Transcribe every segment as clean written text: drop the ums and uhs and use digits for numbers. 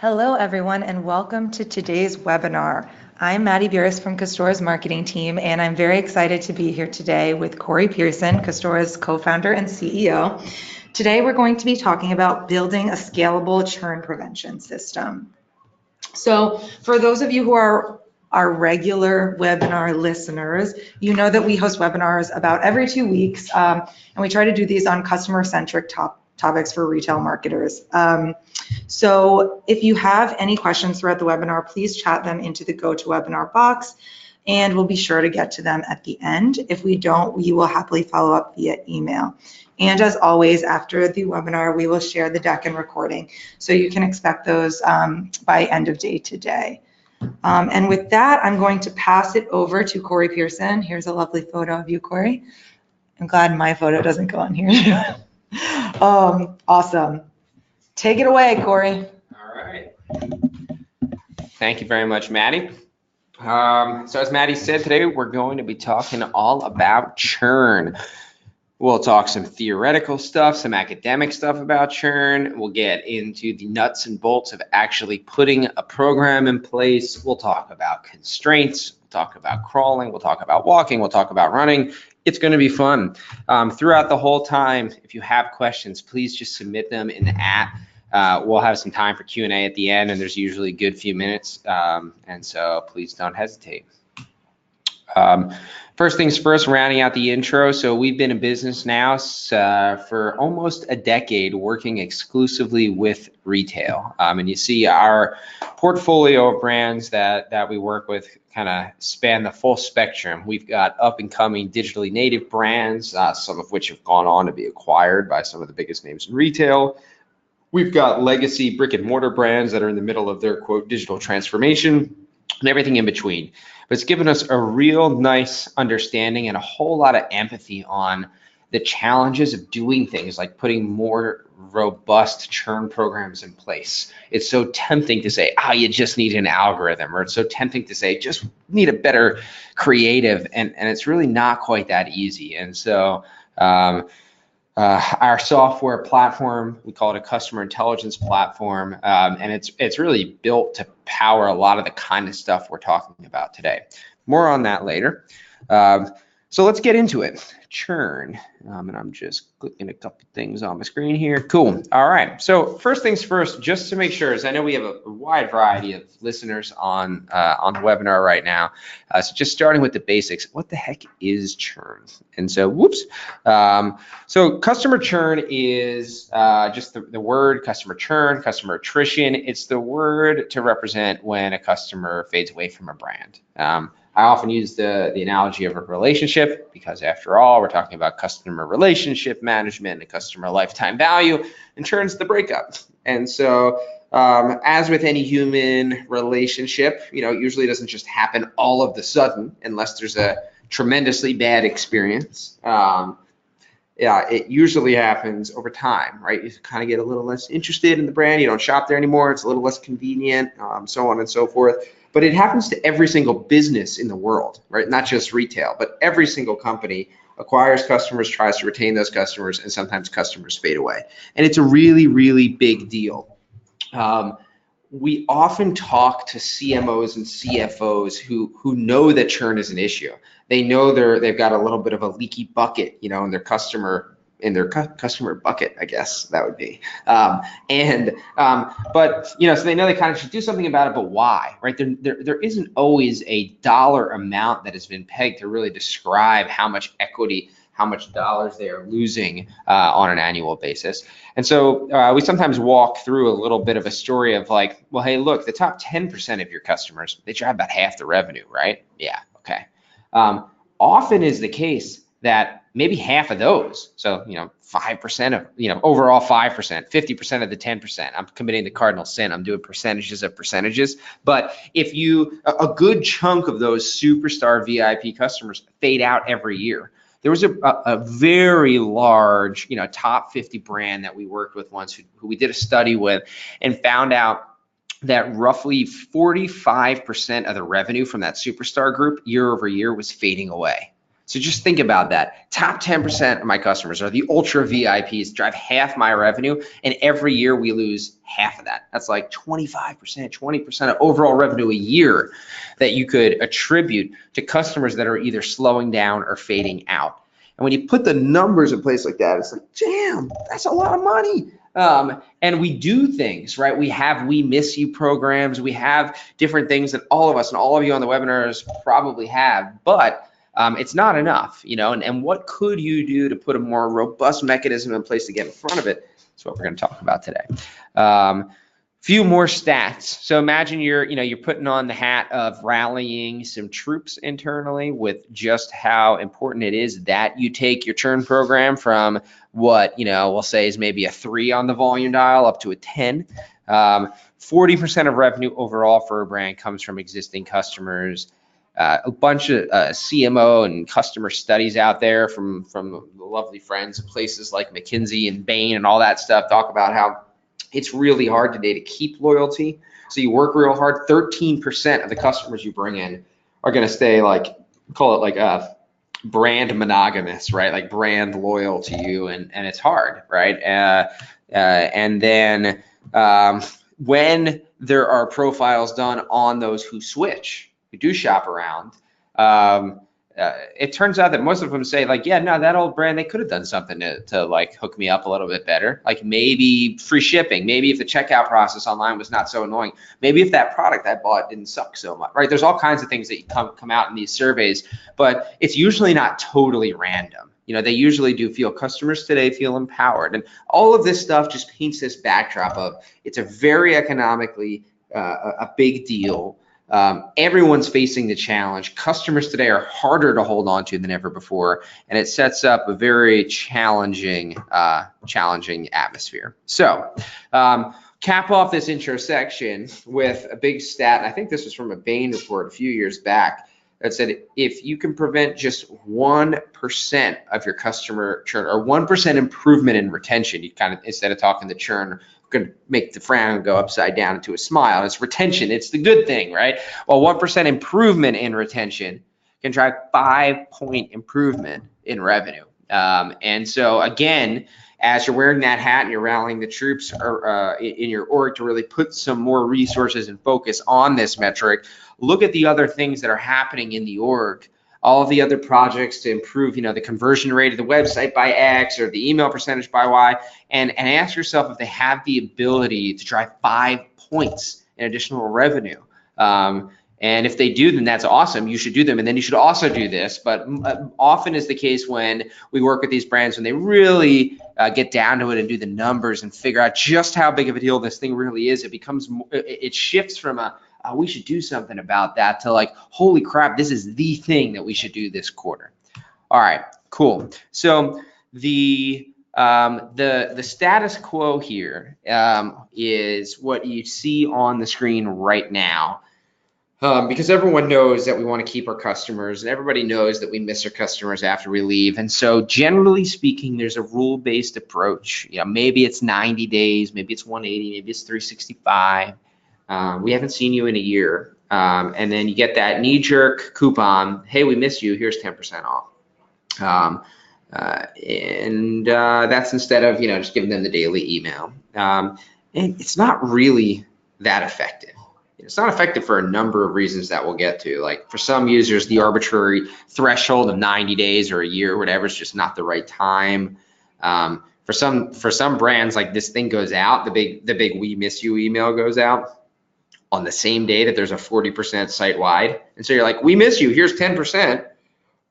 Hello, everyone, and welcome to today's webinar. I'm Maddie Beers from Custora's marketing team, and I'm very excited to be here today with Corey Pierson, Custora's co-founder and CEO. Today, we're going to be talking about building a scalable churn prevention system. So for those of you who are our regular webinar listeners, you know that we host webinars about every 2 weeks, and we try to do these on customer-centric topics for retail marketers. So if you have any questions throughout the webinar, please chat them into the GoToWebinar box, and we'll be sure to get to them at the end. If we don't, we will happily follow up via email. And as always, after the webinar, we will share the deck and recording. So you can expect those by end of day today. And with that, I'm going to pass it over to Corey Pierson. Here's a lovely photo of you, Corey. I'm glad my photo doesn't go on here. Awesome. Take it away, Corey. All right. Thank you very much, Maddie. So as Maddie said, today we're going to be talking all about churn. We'll talk some theoretical stuff, some academic stuff about churn. We'll get into the nuts and bolts of actually putting a program in place. We'll talk about constraints. We'll talk about crawling. We'll talk about walking. We'll talk about running. It's going to be fun. Throughout the whole time, if you have questions, please just submit them in the app. We'll have some time for Q&A at the end, and there's usually a good few minutes, and so please don't hesitate. First things first, rounding out the intro. So we've been in business now for almost a decade, working exclusively with retail. And you see our portfolio of brands that we work with kind of span the full spectrum. We've got up and coming digitally native brands, some of which have gone on to be acquired by some of the biggest names in retail. We've got legacy brick and mortar brands that are in the middle of their quote digital transformation and everything in between. But it's given us a real nice understanding and a whole lot of empathy on the challenges of doing things like putting more robust churn programs in place. It's so tempting to say, you just need an algorithm, or it's so tempting to say, just need a better creative, and it's really not quite that easy. And so our software platform, we call it a customer intelligence platform, and it's really built to power a lot of the kind of stuff we're talking about today. More on that later. So let's get into it. Churn, and I'm just clicking a couple things on my screen here. Cool. All right. So first things first, just to make sure, as I know we have a wide variety of listeners on the webinar right now. So just starting with the basics, what the heck is churn? And so, so customer churn is just the word customer churn, customer attrition. It's the word to represent when a customer fades away from a brand. I often use the analogy of a relationship because, after all, we're talking about customer relationship management and customer lifetime value, and churn's the breakup. And so, as with any human relationship, it usually doesn't just happen all of the sudden unless there's a tremendously bad experience. It usually happens over time, right? You kind of get a little less interested in the brand. You don't shop there anymore. It's a little less convenient, so on and so forth. But it happens to every single business in the world, right? Not just retail, but every single company acquires customers, tries to retain those customers, and sometimes customers fade away. And it's a really, really big deal. We often talk to CMOs and CFOs who know that churn is an issue. They know they've got a little bit of a leaky bucket, in their customer bucket, I guess that would be. But so they know they kind of should do something about it, but why, right? There isn't always a dollar amount that has been pegged to really describe how much equity, how much dollars they are losing on an annual basis. And so we sometimes walk through a little bit of a story of like, well, hey, look, the top 10% of your customers, they drive about half the revenue, right? Yeah, okay. Often is the case that maybe half of those, so 5% of overall 5%, 50% of the 10%. I'm committing the cardinal sin. I'm doing percentages of percentages. But if a good chunk of those superstar VIP customers fade out every year. There was a very large top 50 brand that we worked with once who we did a study with and found out that roughly 45% of the revenue from that superstar group year over year was fading away. So just think about that. Top 10% of my customers are the ultra VIPs, drive half my revenue, and every year we lose half of that. That's like 25%, 20% of overall revenue a year that you could attribute to customers that are either slowing down or fading out. And when you put the numbers in place like that, it's like, damn, that's a lot of money. And we do things, right? We have We Miss You programs. We have different things that all of us and all of you on the webinars probably have, but it's not enough, and what could you do to put a more robust mechanism in place to get in front of it? That's what we're going to talk about today. Few more stats. So imagine you're putting on the hat of rallying some troops internally with just how important it is that you take your churn program from what, we'll say is maybe a 3 on the volume dial up to a 10. 40% of revenue overall for a brand comes from existing customers. A bunch of CMO and customer studies out there from the lovely friends of places like McKinsey and Bain and all that stuff talk about how it's really hard today to keep loyalty. So you work real hard. 13% of the customers you bring in are going to stay call it like brand monogamous, right? Like brand loyal to you, and it's hard, right? And then when there are profiles done on those who switch, who do shop around, it turns out that most of them say like, yeah, no, that old brand, they could have done something to like hook me up a little bit better. Like maybe free shipping, maybe if the checkout process online was not so annoying, maybe if that product I bought didn't suck so much, right? There's all kinds of things that come out in these surveys, but it's usually not totally random. They usually do feel customers today feel empowered. And all of this stuff just paints this backdrop of it's a very economically a big deal. Everyone's facing the challenge. Customers today are harder to hold on to than ever before, and it sets up a very challenging atmosphere. So cap off this intro section with a big stat. I think this was from a Bain report a few years back that said if you can prevent just 1% of your customer churn or 1% improvement in retention, you kind of, instead of talking the churn, going to make the frown go upside down into a smile. It's retention. It's the good thing, right? Well, 1% improvement in retention can drive 5-point improvement in revenue. And so again, as you're wearing that hat and you're rallying the troops in your org to really put some more resources and focus on this metric, look at the other things that are happening in the org, all of the other projects to improve, the conversion rate of the website by X or the email percentage by Y, and ask yourself if they have the ability to drive 5 points in additional revenue. And if they do, then that's awesome. You should do them. And then you should also do this. But often is the case when we work with these brands, when they really get down to it and do the numbers and figure out just how big of a deal this thing really is, it shifts from we should do something about that to like, holy crap, this is the thing that we should do this quarter. All right, cool. So the status quo here is what you see on the screen right now. Because everyone knows that we want to keep our customers, and everybody knows that we miss our customers after we leave. And so generally speaking, there's a rule-based approach. Maybe it's 90 days, maybe it's 180, maybe it's 365. We haven't seen you in a year. And then you get that knee-jerk coupon, hey, we miss you, here's 10% off. And that's instead of just giving them the daily email. And it's not really that effective. It's not effective for a number of reasons that we'll get to. Like for some users, the arbitrary threshold of 90 days or a year or whatever is just not the right time. For some brands, like this thing goes out, the big we miss you email goes out on the same day that there's a 40% site-wide. And so you're like, we miss you, here's 10%,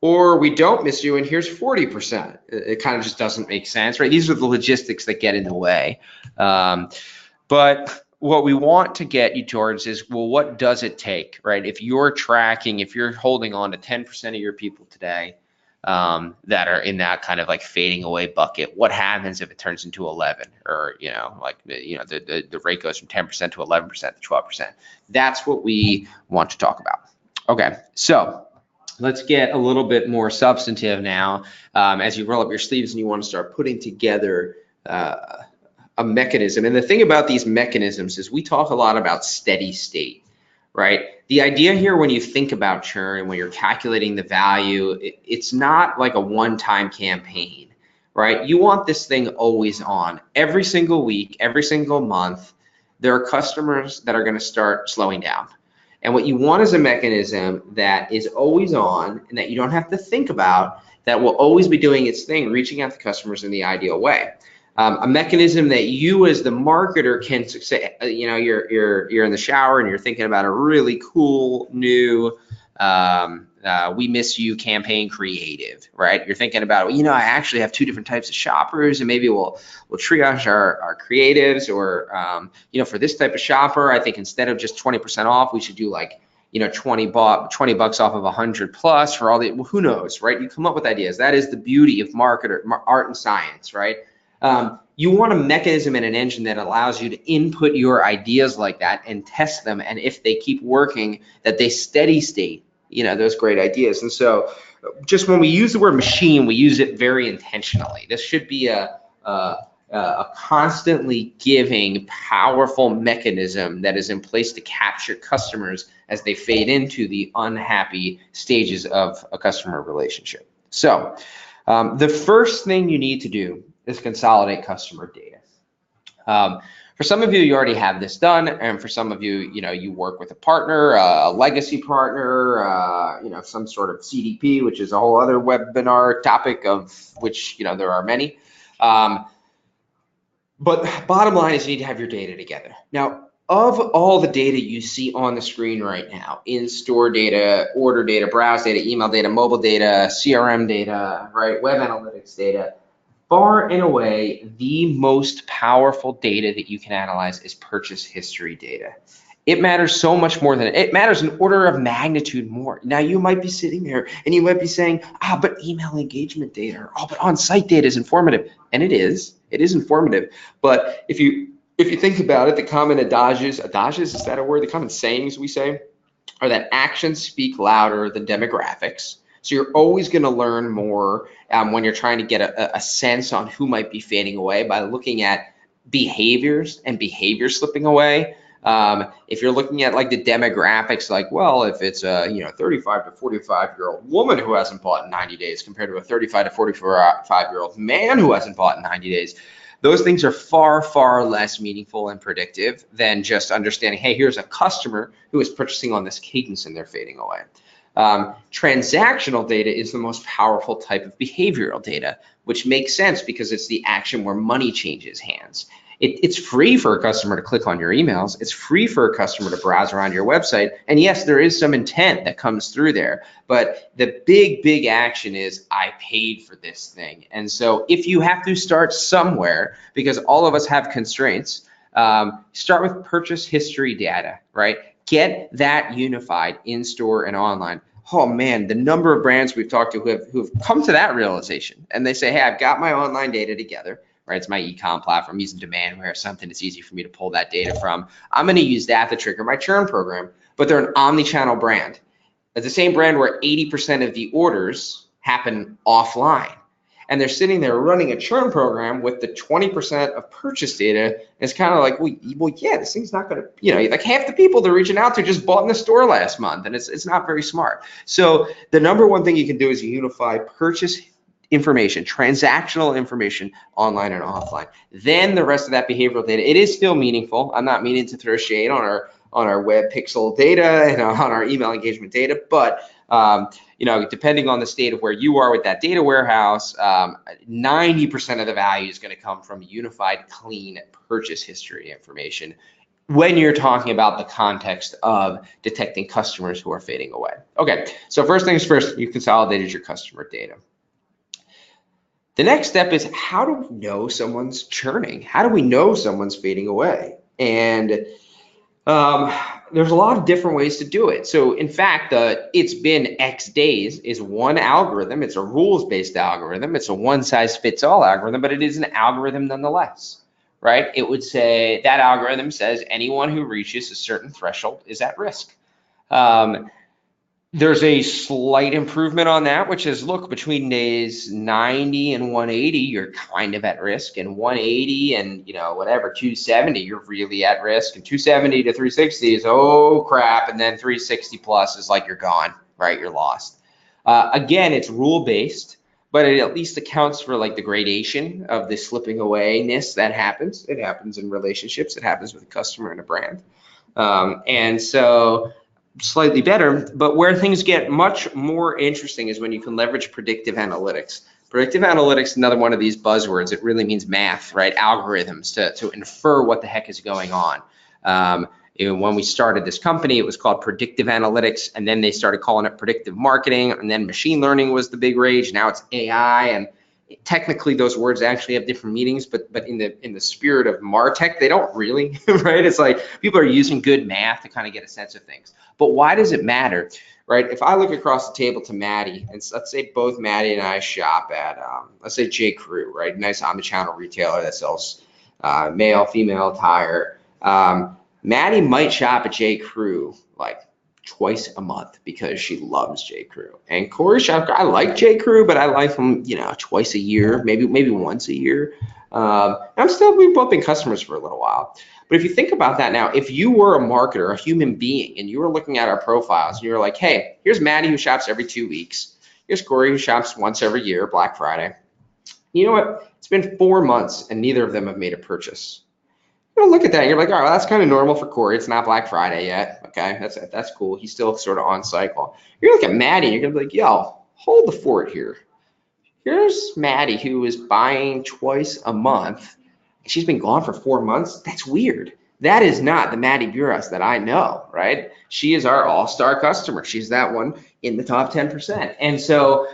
or we don't miss you and here's 40%. It kind of just doesn't make sense, right? These are the logistics that get in the way. But what we want to get you towards is, well, what does it take, right? If you're holding on to 10% of your people today that are in that kind of like fading away bucket, what happens if it turns into 11 or, the rate goes from 10% to 11% to 12%? That's what we want to talk about. Okay, so let's get a little bit more substantive now as you roll up your sleeves and you want to start putting together a mechanism. And the thing about these mechanisms is we talk a lot about steady state, right? The idea here when you think about churn and when you're calculating the value, it's not like a one-time campaign, right? You want this thing always on. Every single week, every single month, there are customers that are going to start slowing down. And what you want is a mechanism that is always on and that you don't have to think about, that will always be doing its thing, reaching out to customers in the ideal way. A mechanism that you as the marketer can say, you know, you're in the shower and you're thinking about a really cool new we miss you campaign creative, right? You're thinking about, well, you know, I actually have two different types of shoppers, and maybe we'll triage our creatives, or you know, for this type of shopper, I think instead of just 20% off, we should do like, you know, 20 bucks off of 100 plus for all the, well, who knows, right? You come up with ideas. That is the beauty of art and science, right? You want a mechanism and an engine that allows you to input your ideas like that and test them, and if they keep working, that they steady state, you know, those great ideas. And so just when we use the word machine, we use it very intentionally. This should be a constantly giving, powerful mechanism that is in place to capture customers as they fade into the unhappy stages of a customer relationship. So the first thing you need to do is consolidate customer data. For some of you, you already have this done, and for some of you, you know, you work with a partner, a legacy partner, you know, some sort of CDP, which is a whole other webinar topic, of which, you know, there are many. But bottom line is you need to have your data together. Now, of all the data you see on the screen right now, in-store data, order data, browse data, email data, mobile data, CRM data, right, web analytics data, far and away, the most powerful data that you can analyze is purchase history data. It matters so much more than it matters, an order of magnitude more. Now you might be sitting there and you might be saying, but email engagement data, but on-site data is informative. And it is informative. But if you think about it, the common adages, is that a word? The common sayings we say are that actions speak louder than demographics. So you're always going to learn more when you're trying to get a sense on who might be fading away by looking at behaviors and behavior slipping away. If you're looking at like the demographics, like, well, if it's a 35 to 45-year-old woman who hasn't bought in 90 days compared to a 35 to 45-year-old man who hasn't bought in 90 days, those things are far, far less meaningful and predictive than just understanding, hey, here's a customer who is purchasing on this cadence and they're fading away. Transactional data is the most powerful type of behavioral data, which makes sense because it's the action where money changes hands. It's free for a customer to click on your emails. It's free for a customer to browse around your website. And yes, there is some intent that comes through there, but the big action is I paid for this thing. And so if you have to start somewhere, because all of us have constraints, start with purchase history data, right? Get that unified in store and online. Oh man, the number of brands we've talked to who've come to that realization, and they say, hey, I've got my online data together, right? It's my e-com platform. I'm using Demandware, something that's easy for me to pull that data from. I'm going to use that to trigger my churn program, but they're an omni-channel brand. It's the same brand where 80% of the orders happen offline. And they're sitting there running a churn program with the 20% of purchase data. And it's kind of like, well, yeah, this thing's not going to, like half the people they're reaching out to just bought in the store last month, and it's not very smart. So the number one thing you can do is unify purchase information, transactional information, online and offline. Then the rest of that behavioral data, it is still meaningful. I'm not meaning to throw shade on our web pixel data and on our email engagement data, but depending on the state of where you are with that data warehouse, 90% of the value is going to come from unified, clean purchase history information when you're talking about the context of detecting customers who are fading away. Okay, so first things first, you consolidated your customer data. The next step is, how do we know someone's churning? How do we know someone's fading away? And there's a lot of different ways to do it. So in fact, it's been X days is one algorithm. It's a rules-based algorithm. It's a one-size-fits-all algorithm, but it is an algorithm nonetheless, right? It would say, that algorithm says anyone who reaches a certain threshold is at risk. There's a slight improvement on that, which is, look, between days 90 and 180, you're kind of at risk, and 180 and whatever 270, you're really at risk, and 270 to 360 is oh crap, and then 360 plus is like you're gone, right? You're lost. Again, it's rule based, but it at least accounts for like the gradation of the slipping awayness that happens. It happens in relationships. It happens with a customer and a brand, and so. Slightly better, but where things get much more interesting is when you can leverage predictive analytics. Predictive analytics, another one of these buzzwords, it really means math, right? Algorithms to infer what the heck is going on. When we started this company, it was called predictive analytics, and then they started calling it predictive marketing, and then machine learning was the big rage. Now it's AI, and technically those words actually have different meanings, but in the spirit of MarTech, they don't really, right? It's like people are using good math to kind of get a sense of things. But why does it matter, right? If I look across the table to Maddie, and let's say both Maddie and I shop at, let's say J. Crew, right? Nice omnichannel retailer that sells male, female attire. Maddie might shop at J. Crew like twice a month because she loves J. Crew. And Corey shop, I like J. Crew, but I like them, twice a year, maybe once a year. We've both been customers for a little while. But if you think about that now, if you were a marketer, a human being, and you were looking at our profiles, and you were like, hey, here's Maddie who shops every 2 weeks. Here's Corey who shops once every year, Black Friday. You know what? It's been 4 months and neither of them have made a purchase. You look at that and you're like, all right, well, that's kind of normal for Corey. It's not Black Friday yet. Okay, that's cool. He's still sort of on cycle. You're looking at Maddie and you're gonna be like, yo, hold the fort here. Here's Maddie who is buying twice a month. She's been gone for 4 months. That's weird. That is not the Maddie Buras that I know, right? She is our all-star customer. She's that one in the top 10%. And so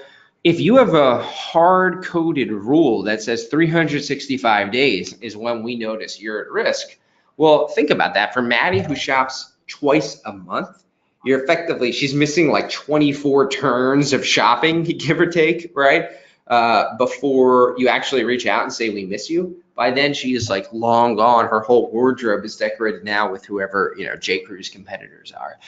if you have a hard-coded rule that says 365 days is when we notice you're at risk, well, think about that. For Maddie, who shops twice a month, she's missing like 24 turns of shopping, give or take, right? Before you actually reach out and say, we miss you. By then, she is like long gone. Her whole wardrobe is decorated now with whoever, J. Crew's competitors are.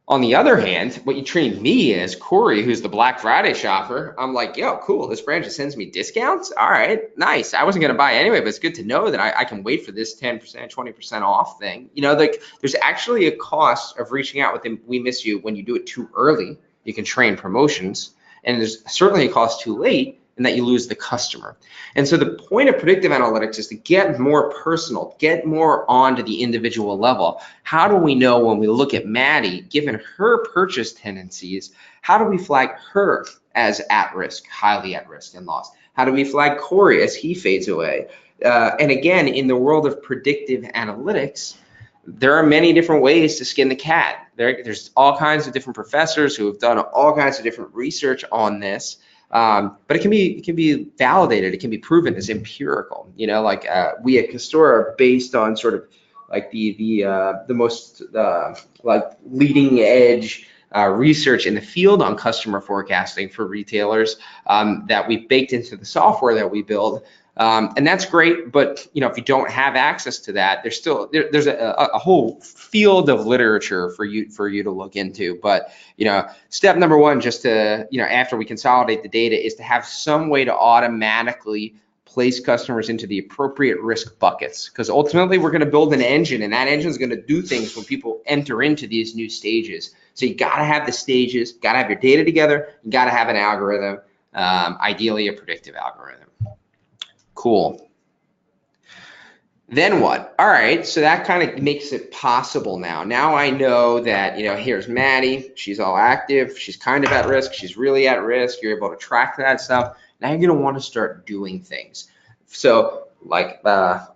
On the other hand, what you trained me as Corey, who's the Black Friday shopper, I'm like, yo, cool. This brand just sends me discounts. All right, nice. I wasn't going to buy anyway, but it's good to know that I can wait for this 10%, 20% off thing. There's actually a cost of reaching out with them. We miss you when you do it too early. You can train promotions. And there's certainly a cost too late in that you lose the customer. And so the point of predictive analytics is to get more personal, get more onto the individual level. How do we know when we look at Maddie, given her purchase tendencies, how do we flag her as at risk, highly at risk and lost? How do we flag Corey as he fades away? And again, in the world of predictive analytics, there are many different ways to skin the cat. There's all kinds of different professors who have done all kinds of different research on this. But it can be validated. It can be proven as empirical. We at Custora are based on sort of like the most like leading edge research in the field on customer forecasting for retailers that we've baked into the software that we build. And that's great, but if you don't have access to that, there's a whole field of literature for you to look into. But step number one, just to after we consolidate the data, is to have some way to automatically place customers into the appropriate risk buckets, because ultimately we're going to build an engine, and that engine is going to do things when people enter into these new stages. So you got to have the stages, got to have your data together, you got to have an algorithm, ideally a predictive algorithm. Cool. Then what? All right, so that kind of makes it possible now. Now I know that, here's Maddie, she's all active, she's kind of at risk, she's really at risk, you're able to track that stuff. Now you're gonna want to start doing things. So like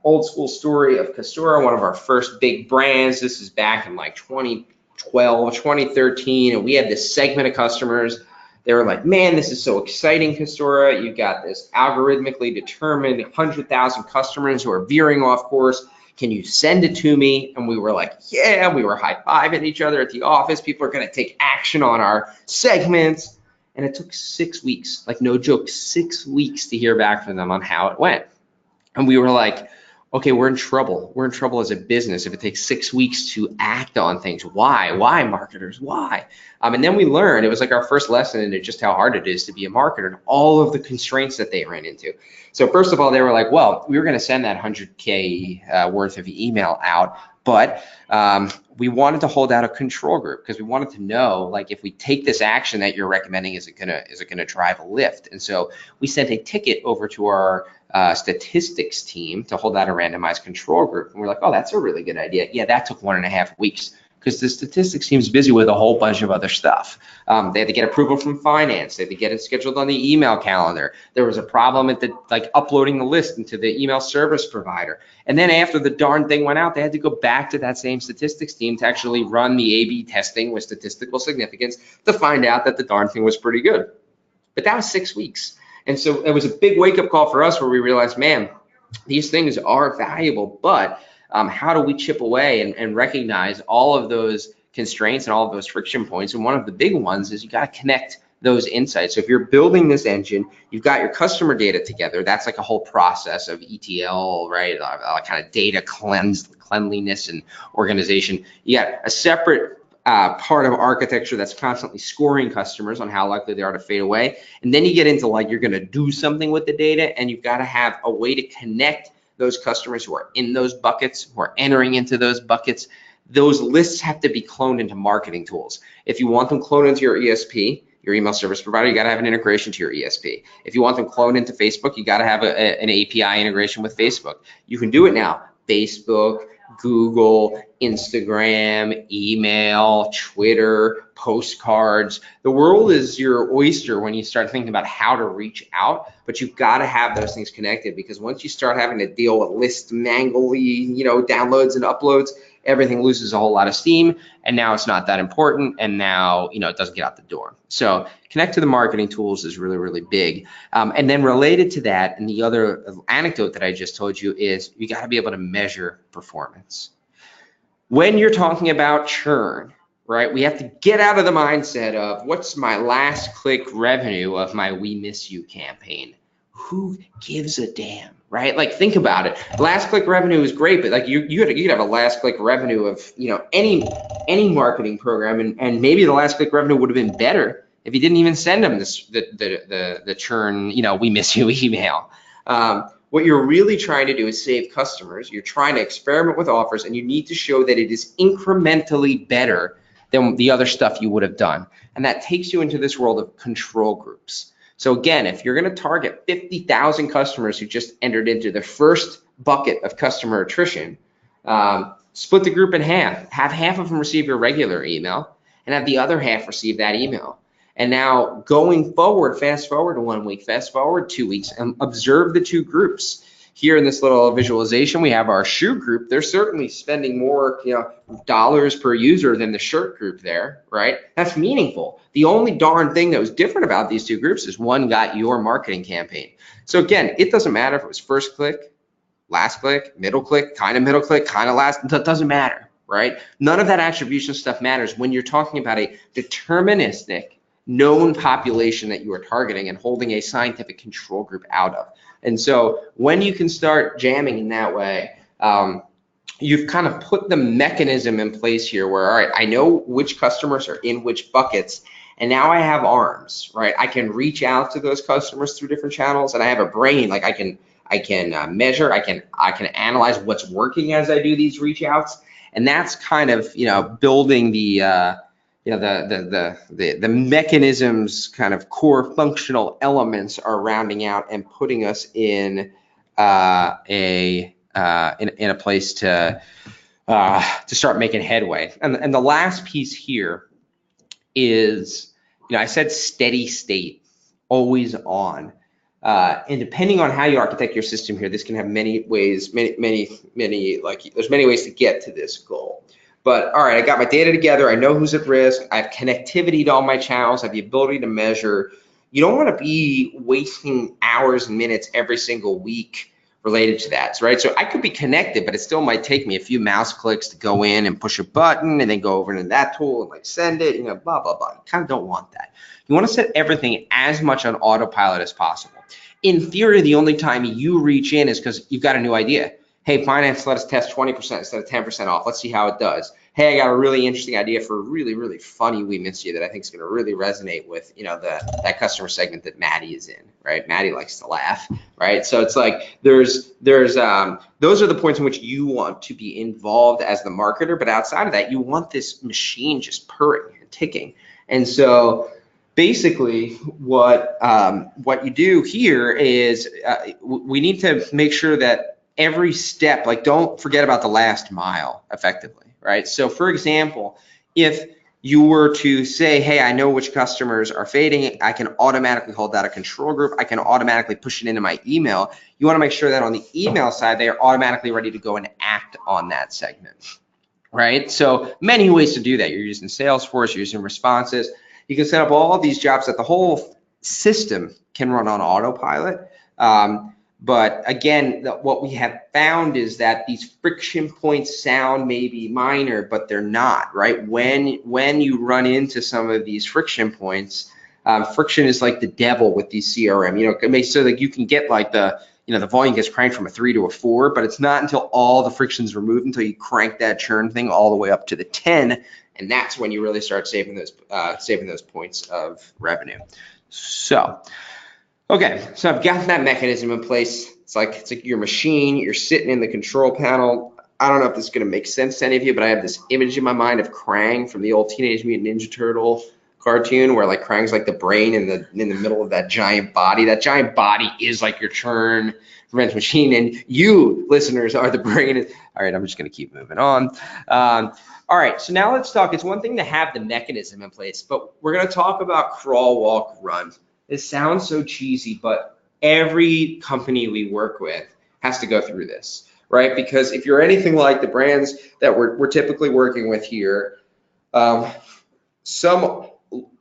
old school story of Custora, one of our first big brands, this is back in like 2012, 2013, and we had this segment of customers. They were like, man, this is so exciting, Custora. You've got this algorithmically determined 100,000 customers who are veering off course. Can you send it to me? And we were like, yeah, we were high-fiving each other at the office. People are going to take action on our segments. And it took 6 weeks, like no joke, 6 weeks to hear back from them on how it went. And we were like, Okay, we're in trouble. We're in trouble as a business if it takes 6 weeks to act on things. Why? Why, marketers? Why? And then we learned, it was like our first lesson into just how hard it is to be a marketer and all of the constraints that they ran into. So first of all, they were like, well, we were going to send that 100K worth of email out, but we wanted to hold out a control group because we wanted to know, like, if we take this action that you're recommending, is it gonna drive a lift? And so we sent a ticket over to our statistics team to hold out a randomized control group. And we're like, oh, that's a really good idea. Yeah, that took 1.5 weeks because the statistics team's busy with a whole bunch of other stuff. They had to get approval from finance. They had to get it scheduled on the email calendar. There was a problem at uploading the list into the email service provider. And then after the darn thing went out, they had to go back to that same statistics team to actually run the A/B testing with statistical significance to find out that the darn thing was pretty good. But that was 6 weeks. And so it was a big wake-up call for us where we realized, man, these things are valuable, but how do we chip away and recognize all of those constraints and all of those friction points? And one of the big ones is you got to connect those insights. So if you're building this engine, you've got your customer data together. That's like a whole process of ETL, right? Kind of data cleanliness and organization. You got a separate part of architecture that's constantly scoring customers on how likely they are to fade away. And then you get into, like, you're going to do something with the data, and you've got to have a way to connect those customers who are in those buckets, who are entering into those buckets. Those lists have to be cloned into marketing tools. If you want them cloned into your ESP, your email service provider, you got to have an integration to your ESP. If you want them cloned into Facebook, you got to have an API integration with Facebook. You can do it now. Facebook, Google, Instagram, email, Twitter, postcards. The world is your oyster when you start thinking about how to reach out, but you've got to have those things connected, because once you start having to deal with list mangly, downloads and uploads, everything loses a whole lot of steam, and now it's not that important, and now it doesn't get out the door. So connect to the marketing tools is really, really big. And then related to that, and the other anecdote that I just told you, is you got to be able to measure performance. When you're talking about churn, right, we have to get out of the mindset of what's my last click revenue of my We Miss You campaign. Who gives a damn, right? Like, think about it. Last click revenue is great, but like you could have a last click revenue of any marketing program, and maybe the last click revenue would have been better if you didn't even send them the churn, We Miss You email. What you're really trying to do is save customers. You're trying to experiment with offers, and you need to show that it is incrementally better than the other stuff you would have done. And that takes you into this world of control groups. So again, if you're going to target 50,000 customers who just entered into the first bucket of customer attrition, split the group in half. Have half of them receive your regular email, and have the other half receive that email. And now going forward, fast forward to 1 week, fast forward 2 weeks, and observe the two groups. Here in this little visualization, we have our shoe group. They're certainly spending more dollars per user than the shirt group there, right? That's meaningful. The only darn thing that was different about these two groups is one got your marketing campaign. So again, it doesn't matter if it was first click, last click, middle click, kind of last, it doesn't matter, right? None of that attribution stuff matters when you're talking about a deterministic known population that you are targeting and holding a scientific control group out of. And so when you can start jamming in that way, you've kind of put the mechanism in place here where, all right, I know which customers are in which buckets, and now I have arms, right? I can reach out to those customers through different channels, and I have a brain. Like I can measure, I can analyze what's working as I do these reach outs, and that's kind of building the mechanisms, kind of core functional elements are rounding out and putting us in a place to start making headway. And the last piece here is, I said steady state, always on. And depending on how you architect your system here, this can have many ways, there's many ways to get to this goal. But all right, I got my data together. I know who's at risk. I have connectivity to all my channels. I have the ability to measure. You don't want to be wasting hours and minutes every single week related to that, right? So I could be connected, but it still might take me a few mouse clicks to go in and push a button and then go over into that tool and send it, blah, blah, blah. You kind of don't want that. You want to set everything as much on autopilot as possible. In theory, the only time you reach in is because you've got a new idea. Hey, finance, let us test 20% instead of 10% off. Let's see how it does. Hey, I got a really interesting idea for a really, really funny We Miss You that I think is going to really resonate with, that customer segment that Maddie is in, right? Maddie likes to laugh, right? So it's like those are the points in which you want to be involved as the marketer, but outside of that, you want this machine just purring and ticking. And so basically what you do here is we need to make sure that every step, like don't forget about the last mile effectively, right? So for example, if you were to say, hey, I know which customers are fading, I can automatically hold that a control group, I can automatically push it into my email. You want to make sure that on the email side, they are automatically ready to go and act on that segment, right? So many ways to do that. You're using Salesforce, you're using responses. You can set up all of these jobs that the whole system can run on autopilot. But again, what we have found is that these friction points sound maybe minor, but they're not, right? When you run into some of these friction points, friction is like the devil with these CRM. It makes so that you can get like the volume gets cranked from a 3 to a 4, but it's not until all the friction's removed until you crank that churn thing all the way up to the 10, and that's when you really start saving those points of revenue. So. Okay, so I've got that mechanism in place. It's like your machine, you're sitting in the control panel. I don't know if this is gonna make sense to any of you, but I have this image in my mind of Krang from the old Teenage Mutant Ninja Turtle cartoon where like Krang's like the brain in the middle of that giant body. That giant body is like your churn prevent machine, and you listeners are the brain. All right, I'm just gonna keep moving on. All right, so now let's talk. It's one thing to have the mechanism in place, but we're gonna talk about crawl, walk, run. It sounds so cheesy, but every company we work with has to go through this, right? Because if you're anything like the brands that we're typically working with here, some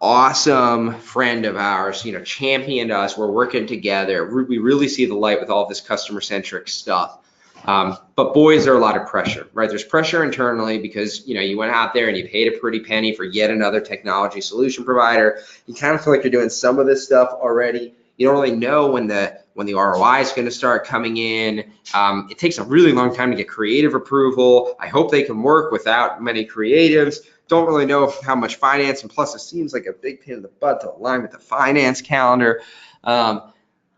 awesome friend of ours, championed us. We're working together. We really see the light with all this customer-centric stuff. But boy, is there a lot of pressure, right? There's pressure internally because, you went out there and you paid a pretty penny for yet another technology solution provider. You kind of feel like you're doing some of this stuff already. You don't really know when the ROI is going to start coming in. It takes a really long time to get creative approval. I hope they can work without many creatives. Don't really know how much finance, and plus it seems like a big pain in the butt to align with the finance calendar.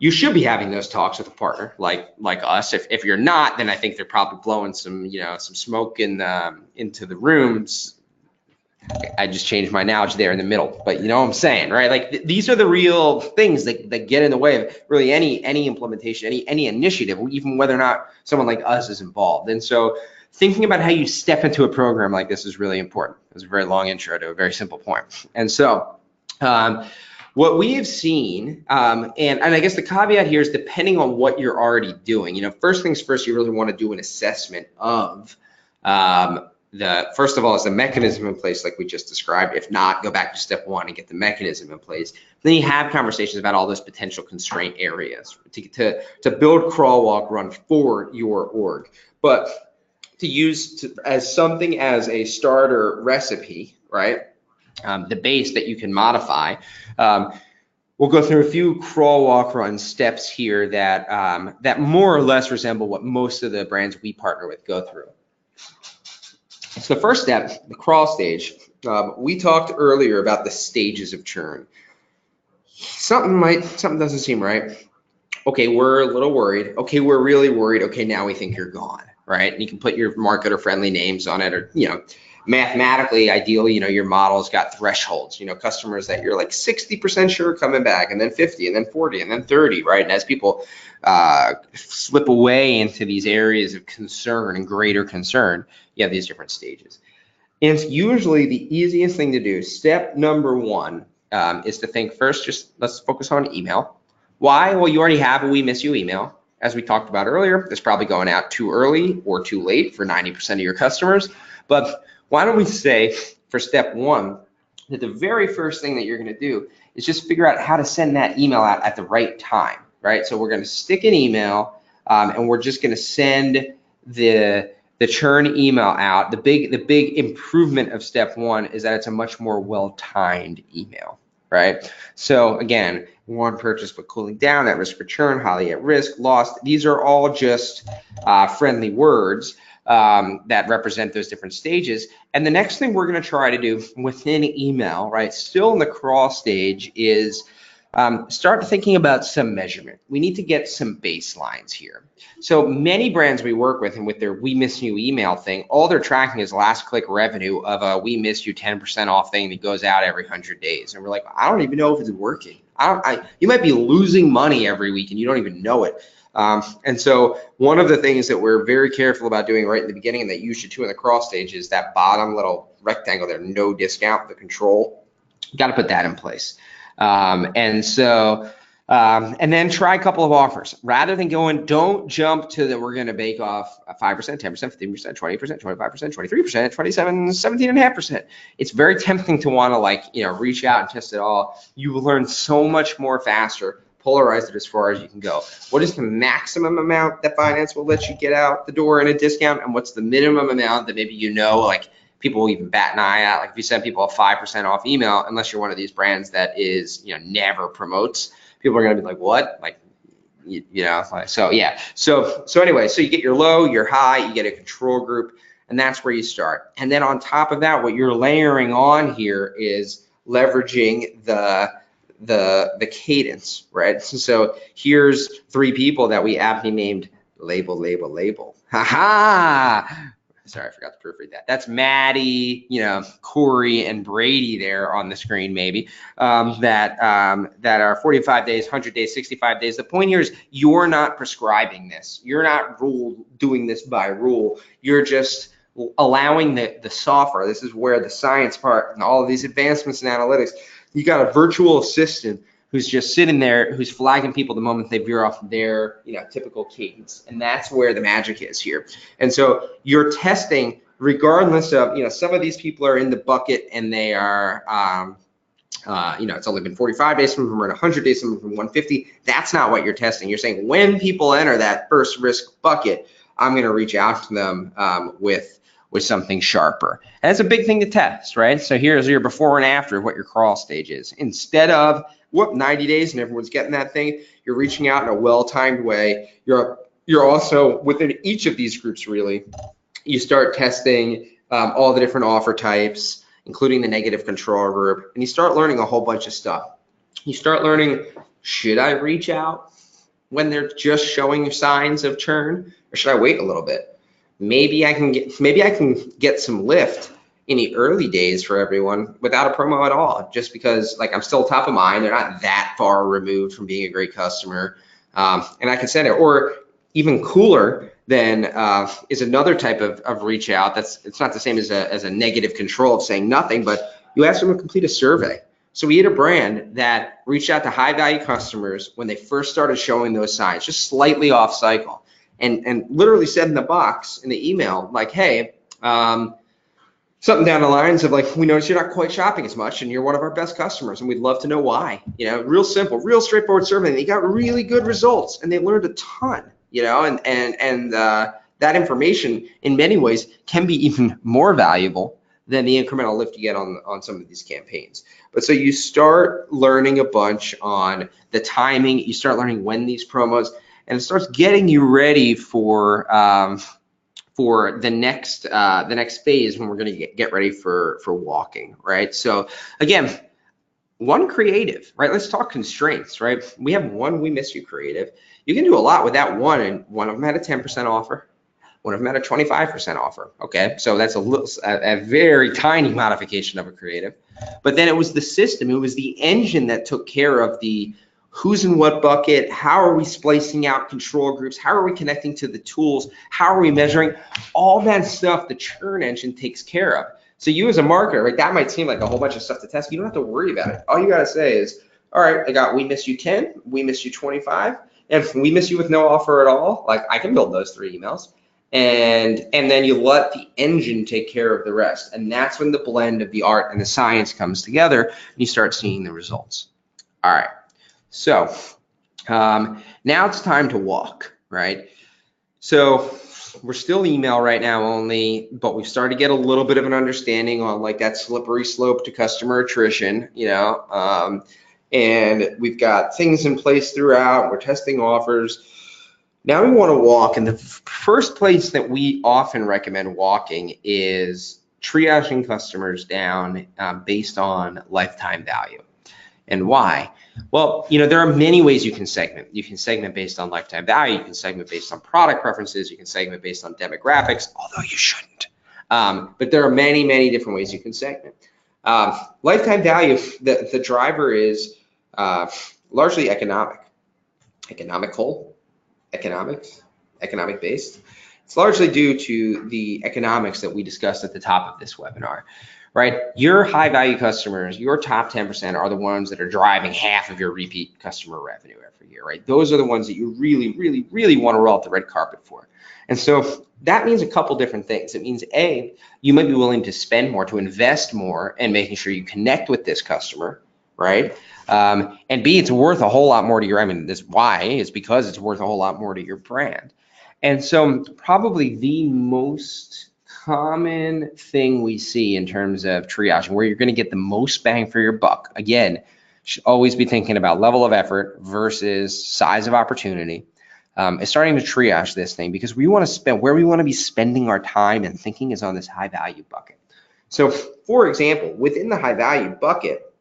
You should be having those talks with a partner like us. If you're not, then I think they're probably blowing some smoke into the rooms. I just changed my analogy there in the middle, but you know what I'm saying, right? Like these are the real things that get in the way of really any implementation, any initiative, even whether or not someone like us is involved. And so thinking about how you step into a program like this is really important. It was a very long intro to a very simple point. And so what we have seen, and I guess the caveat here is depending on what you're already doing, first things first, you really want to do an assessment of first of all, is the mechanism in place like we just described. If not, go back to step one and get the mechanism in place. Then you have conversations about all those potential constraint areas to build, crawl, walk, run for your org. But to use as something as a starter recipe, right? The base that you can modify. We'll go through a few crawl, walk, run steps here that more or less resemble what most of the brands we partner with go through. So the first step, the crawl stage, we talked earlier about the stages of churn. Something doesn't seem right. Okay, we're a little worried. Okay, we're really worried. Okay, now we think you're gone, right? And you can put your marketer friendly names on it, or mathematically, ideally, your model's got thresholds, customers that you're like 60% sure coming back, and then 50, and then 40, and then 30, right? And as people slip away into these areas of concern and greater concern, you have these different stages. And it's usually the easiest thing to do. Step number one is to think first, just let's focus on email. Why? Well, you already have a We Miss You email. As we talked about earlier, it's probably going out too early or too late for 90% of your customers. But why don't we say for step one that the very first thing that you're going to do is just figure out how to send that email out at the right time, right? So we're going to stick an email and we're just going to send the churn email out. The big improvement of step one is that it's a much more well-timed email, right? So again, warm purchase but cooling down, at risk for churn, highly at risk, lost. These are all just friendly words that represent those different stages. And the next thing we're going to try to do within email, right, still in the crawl stage, is start thinking about some measurement. We need to get some baselines here. So many brands we work with, and with their "we miss you" email thing, all they're tracking is last click revenue of a "we miss you" 10% off thing that goes out every 100 days. And we're like, I don't even know if it's working. You might be losing money every week and you don't even know it. And so one of the things that we're very careful about doing right in the beginning, and that you should too in the crawl stage, is that bottom little rectangle there, no discount, the control. You got to put that in place. And then try a couple of offers. Rather than don't jump to that we're going to bake off 5%, 10%, 15%, 20%, 25%, 23%, 27, 17.5%. It's very tempting to want to reach out and test it all. You will learn so much more faster. Polarize it as far as you can go. What is the maximum amount that finance will let you get out the door in a discount? And what's the minimum amount that maybe people will even bat an eye at? Like if you send people a 5% off email, unless you're one of these brands that is, never promotes, people are going to be like, what? So yeah. So anyway, so you get your low, your high, you get a control group, and that's where you start. And then on top of that, what you're layering on here is leveraging the cadence, right? So here's 3 people that we aptly named label. Ha. Sorry, I forgot to proofread that. That's Maddie, Corey, and Brady there on the screen, maybe, that are 45 days, 100 days, 65 days. The point here is you're not prescribing this. You're not doing this by rule. You're just allowing the software. This is where the science part and all of these advancements in analytics, you got a virtual assistant who's just sitting there, who's flagging people the moment they veer off their typical cadence. And that's where the magic is here. And so you're testing regardless of, some of these people are in the bucket and they are, it's only been 45 days, some of them are in 100 days, some of them 150. That's not what you're testing. You're saying when people enter that first risk bucket, I'm going to reach out to them with something sharper. And that's a big thing to test, right? So here's your before and after of what your crawl stage is. Instead of 90 days and everyone's getting that thing, you're reaching out in a well-timed way. You're also within each of these groups, really, you start testing all the different offer types, including the negative control group, and you start learning a whole bunch of stuff. You start learning, should I reach out when they're just showing signs of churn, or should I wait a little bit? Maybe I can get some lift in the early days for everyone without a promo at all, just because I'm still top of mind. They're not that far removed from being a great customer, and I can send it. Or even cooler than is another type of reach out. It's not the same as a negative control of saying nothing, but you ask them to complete a survey. So we had a brand that reached out to high value customers when they first started showing those signs, just slightly off cycle. And literally said in the box in the email, hey, something down the lines of we noticed you're not quite shopping as much and you're one of our best customers and we'd love to know why. Real simple, real straightforward survey. And they got really good results and they learned a ton, and that information in many ways can be even more valuable than the incremental lift you get on some of these campaigns. But so you start learning a bunch on the timing, you start learning when these promos, and it starts getting you ready for the next phase when we're going to get ready for walking, right? So again, one creative, right? Let's talk constraints, right? We have one "we miss you" creative. You can do a lot with that one, and one of them had a 10% offer. One of them had a 25% offer. Okay, so that's a very tiny modification of a creative. But then it was the system, it was the engine that took care of the who's in what bucket, how are we splicing out control groups, how are we connecting to the tools, how are we measuring, all that stuff the churn engine takes care of. So you as a marketer, right, that might seem like a whole bunch of stuff to test. You don't have to worry about it. All you got to say is, all right, I got "we miss you" 10, "we miss you" 25, and if "we miss you" with no offer at all, I can build those 3 emails. And then you let the engine take care of the rest. And that's when the blend of the art and the science comes together and you start seeing the results. All right. So now it's time to walk, right? So we're still email right now only, but we've started to get a little bit of an understanding on like that slippery slope to customer attrition, and we've got things in place throughout. We're testing offers. Now we want to walk, and the first place that we often recommend walking is triaging customers down based on lifetime value. And why? Well, there are many ways you can segment. You can segment based on lifetime value. You can segment based on product preferences. You can segment based on demographics, although you shouldn't. But there are many, many different ways you can segment. Lifetime value, the driver is largely economic, economic based. It's largely due to the economics that we discussed at the top of this webinar, right? Your high value customers, your top 10% are the ones that are driving half of your repeat customer revenue every year, right? Those are the ones that you really, really, really want to roll out the red carpet for. And so that means a couple different things. It means A, you might be willing to spend more, to invest more in making sure you connect with this customer, right? And B, it's worth a whole lot more to your, this why is because it's worth a whole lot more to your brand. And so probably the most common thing we see in terms of triaging, where you're going to get the most bang for your buck, again, should always be thinking about level of effort versus size of opportunity, is starting to triage this thing, because we want to spend, where we want to be spending our time and thinking is on this high value bucket. So for example, within the high value bucket,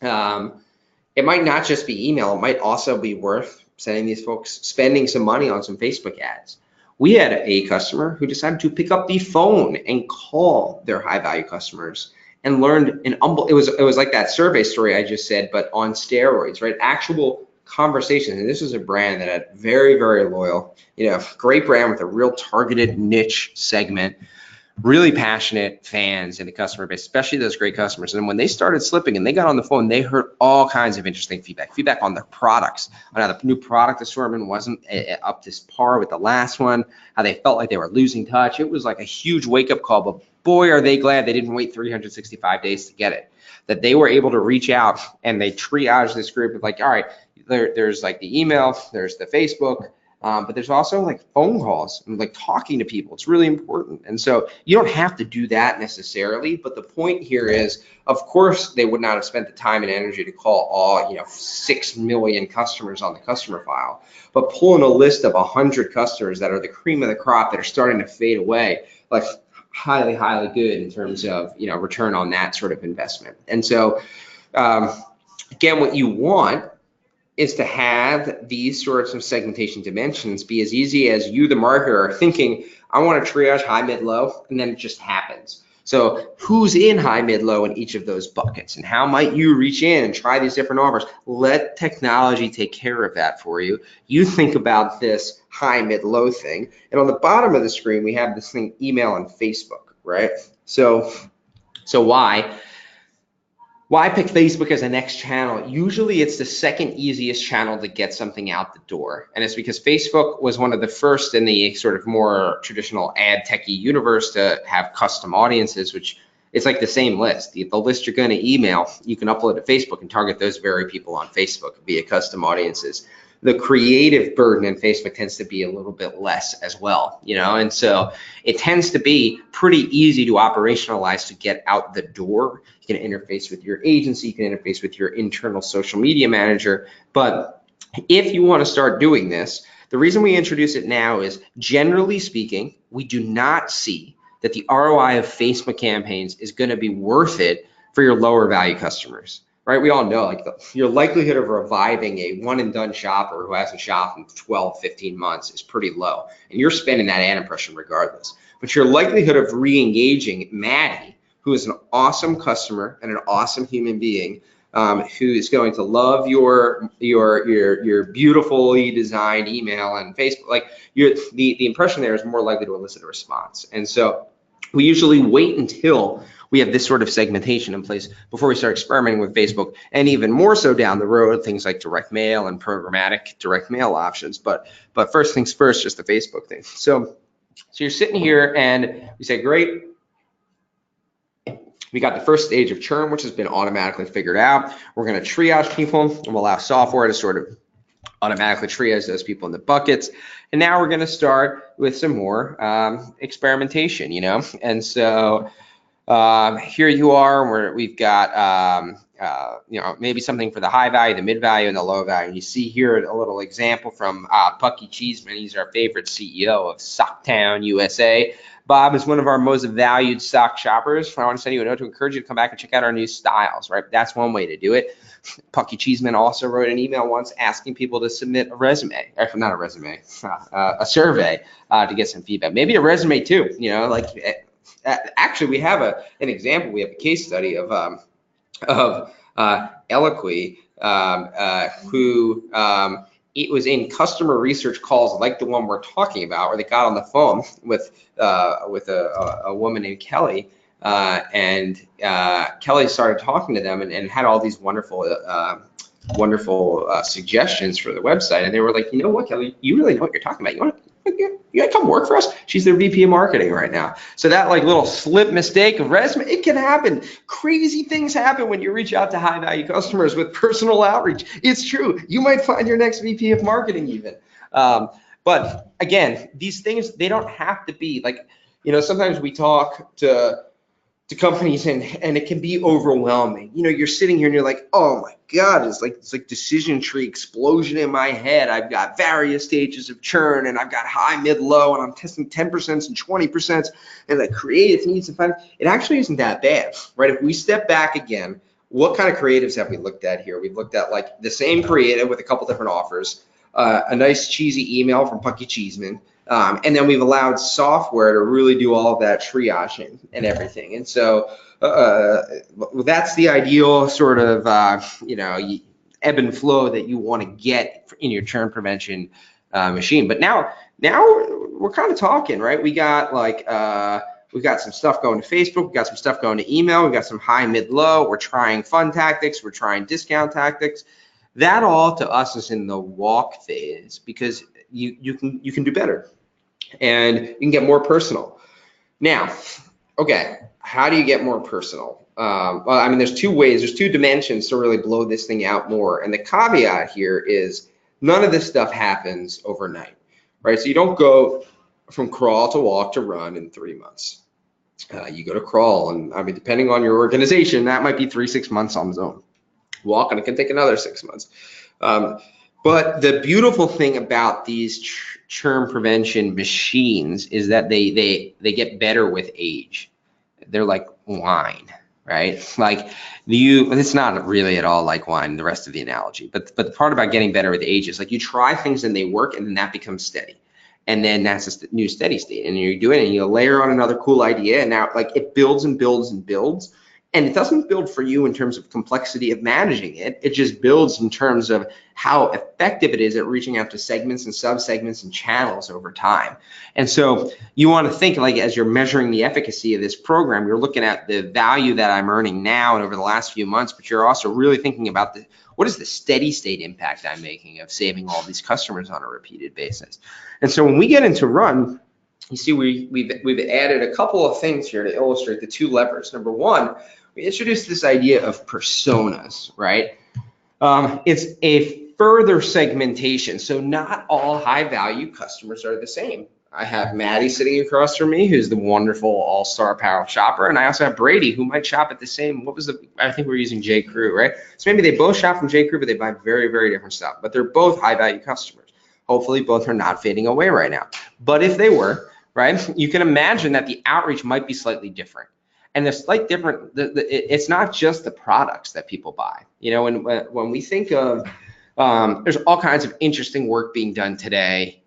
it might not just be email. It might also be worth sending these folks, spending some money on some Facebook ads. We had a customer who decided to pick up the phone and call their high value customers and learned it was like that survey story I just said, but on steroids, right? Actual conversations. And this was a brand that had very, very loyal, great brand with a real targeted niche segment, really passionate fans in the customer base, especially those great customers. And when they started slipping and they got on the phone, they heard all kinds of interesting feedback on their products, on how the new product assortment wasn't up to par with the last one, how they felt like they were losing touch. It was like a huge wake-up call, but boy, are they glad they didn't wait 365 days to get it, that they were able to reach out and they triaged this group of like, all right, there's like the email, there's the Facebook, but there's also like phone calls and like talking to people. It's really important. And so you don't have to do that necessarily, but the point here is, of course, they would not have spent the time and energy to call all 6 million customers on the customer file, but pulling a list of 100 customers that are the cream of the crop that are starting to fade away, like highly, highly good in terms of return on that sort of investment. And so again, what you want is to have these sorts of segmentation dimensions be as easy as you, the marketer, are thinking, I want to triage high, mid, low, and then it just happens. So who's in high, mid, low in each of those buckets, and how might you reach in and try these different offers? Let technology take care of that for you. You think about this high, mid, low thing, and on the bottom of the screen, we have this thing, email and Facebook, right? So why pick Facebook as the next channel? Usually it's the second easiest channel to get something out the door. And it's because Facebook was one of the first in the sort of more traditional ad techie universe to have custom audiences, which it's like the same list. The list you're going to email, you can upload to Facebook and target those very people on Facebook via custom audiences. The creative burden in Facebook tends to be a little bit less as well, and so it tends to be pretty easy to operationalize to get out the door. You can interface with your agency, you can interface with your internal social media manager, but if you want to start doing this, the reason we introduce it now is, generally speaking, we do not see that the ROI of Facebook campaigns is going to be worth it for your lower value customers. Right, we all know like your likelihood of reviving a one and done shopper who hasn't shopped in 12, 15 months is pretty low, and you're spending that ad impression regardless. But your likelihood of re-engaging Maddie, who is an awesome customer and an awesome human being, who is going to love your beautifully designed email and Facebook, like the impression there is more likely to elicit a response. And so we usually wait until we have this sort of segmentation in place before we start experimenting with Facebook, and even more so down the road, things like direct mail and programmatic direct mail options. But first things first, just the Facebook thing. So you're sitting here and we say, great, we got the first stage of churn, which has been automatically figured out. We're going to triage people and we'll allow software to sort of automatically triage those people in the buckets. And now we're going to start with some more experimentation, And so here you are, where we've got, maybe something for the high value, the mid value, and the low value. And you see here a little example from Pucky Cheeseman. He's our favorite CEO of Socktown, USA. Bob is one of our most valued stock shoppers. I want to send you a note to encourage you to come back and check out our new styles, right? That's one way to do it. Pucky Cheeseman also wrote an email once asking people to submit a resume, or not a resume, a survey to get some feedback. Maybe a resume too, actually we have an example. We have a case study of Eloquy, who it was in customer research calls like the one we're talking about, where they got on the phone with a woman named Kelly, and Kelly started talking to them and had all these wonderful suggestions for the website. And they were like, you know what, Kelly, you really know what you're talking about. You want to come work for us? She's their VP of marketing right now. So that little slip mistake of resume, it can happen. Crazy things happen when you reach out to high value customers with personal outreach. It's true. You might find your next VP of marketing even. But again, these things, they don't have to be sometimes we talk to companies and it can be overwhelming. You're sitting here and you're like, oh my God, it's like decision tree explosion in my head. I've got various stages of churn and I've got high, mid, low, and I'm testing 10% and 20% and the creative needs to find. It actually isn't that bad, right? If we step back again, what kind of creatives have we looked at here? We've looked at the same creative with a couple different offers, a nice cheesy email from Pucky Cheeseman. And then we've allowed software to really do all of that triaging and everything. And so that's the ideal sort of, ebb and flow that you want to get in your churn prevention machine. But now we're kind of talking, right? We got we've got some stuff going to Facebook. We've got some stuff going to email. We've got some high, mid, low. We're trying fun tactics. We're trying discount tactics. That all to us is in the walk phase, because you can do better and you can get more personal. Now, okay, how do you get more personal? Well, I mean, there's two ways, there's two dimensions to really blow this thing out more. And the caveat here is none of this stuff happens overnight, right? So you don't go from crawl to walk to run in 3 months. You go to crawl, and I mean, depending on your organization, that might be 3-6 months on its own. Walk, and it can take another 6 months. But the beautiful thing about these churn prevention machines is that they get better with age. They're like wine, right? It's not really at all like wine, the rest of the analogy. But the part about getting better with age is you try things and they work, and then that becomes steady. And then that's a new steady state. And you do it and you layer on another cool idea, and now it builds and builds and builds. And it doesn't build for you in terms of complexity of managing it. It just builds in terms of how effective it is at reaching out to segments and subsegments and channels over time. And so you want to think as you're measuring the efficacy of this program, you're looking at the value that I'm earning now and over the last few months, but you're also really thinking about what is the steady state impact I'm making of saving all these customers on a repeated basis. And so when we get into run, you see we've added a couple of things here to illustrate the two levers. Number one, we introduced this idea of personas, right? It's a further segmentation. So not all high value customers are the same. I have Maddie sitting across from me, who's the wonderful all-star apparel shopper. And I also have Brady, who might shop at the same, I think we're using J. Crew, right? So maybe they both shop from J. Crew, but they buy very, very different stuff. But they're both high value customers. Hopefully both are not fading away right now. But if they were, right, you can imagine that the outreach might be slightly different. And the slight different, it's not just the products that people buy. When we think of, there's all kinds of interesting work being done today,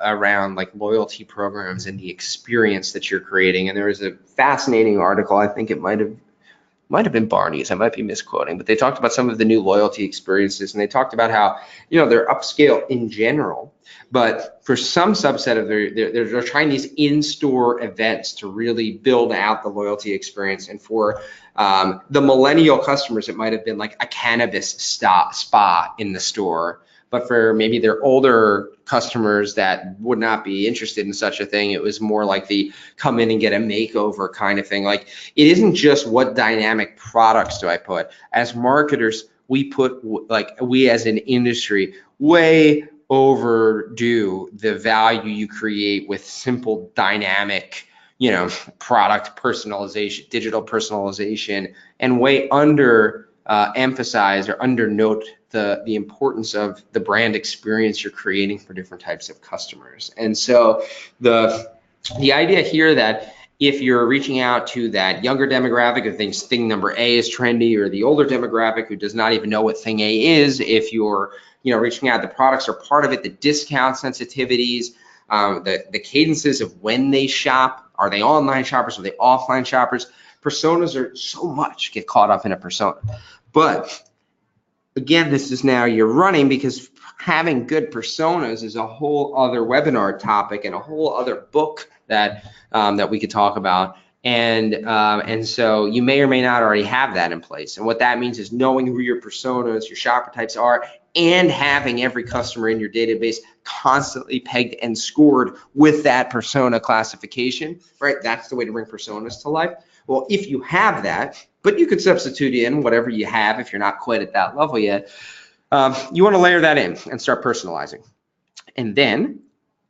around loyalty programs and the experience that you're creating. And there was a fascinating article, I think it might have been Barney's, I might be misquoting, but they talked about some of the new loyalty experiences, and they talked about how, they're upscale in general, but for some subset of they're trying these in-store events to really build out the loyalty experience. And for the millennial customers, it might have been like a cannabis spa in the store. But for maybe their older customers that would not be interested in such a thing, it was more like the come in and get a makeover kind of thing. It isn't just what dynamic products do I put. As marketers, we as an industry way overdo the value you create with simple dynamic, product personalization, digital personalization, and way under emphasize or undernote the importance of the brand experience you're creating for different types of customers. And so the idea here that if you're reaching out to that younger demographic who thinks thing number A is trendy, or the older demographic who does not even know what thing A is, if you're reaching out, the products are part of it, the discount sensitivities, the cadences of when they shop, are they online shoppers, are they offline shoppers? Personas are so much get caught up in a persona. But again, this is now you're running, because having good personas is a whole other webinar topic and a whole other book that we could talk about. And so you may or may not already have that in place. And what that means is knowing who your personas, your shopper types are, and having every customer in your database constantly pegged and scored with that persona classification, right? That's the way to bring personas to life. Well, if you have that, but you could substitute in whatever you have if you're not quite at that level yet, you want to layer that in and start personalizing. And then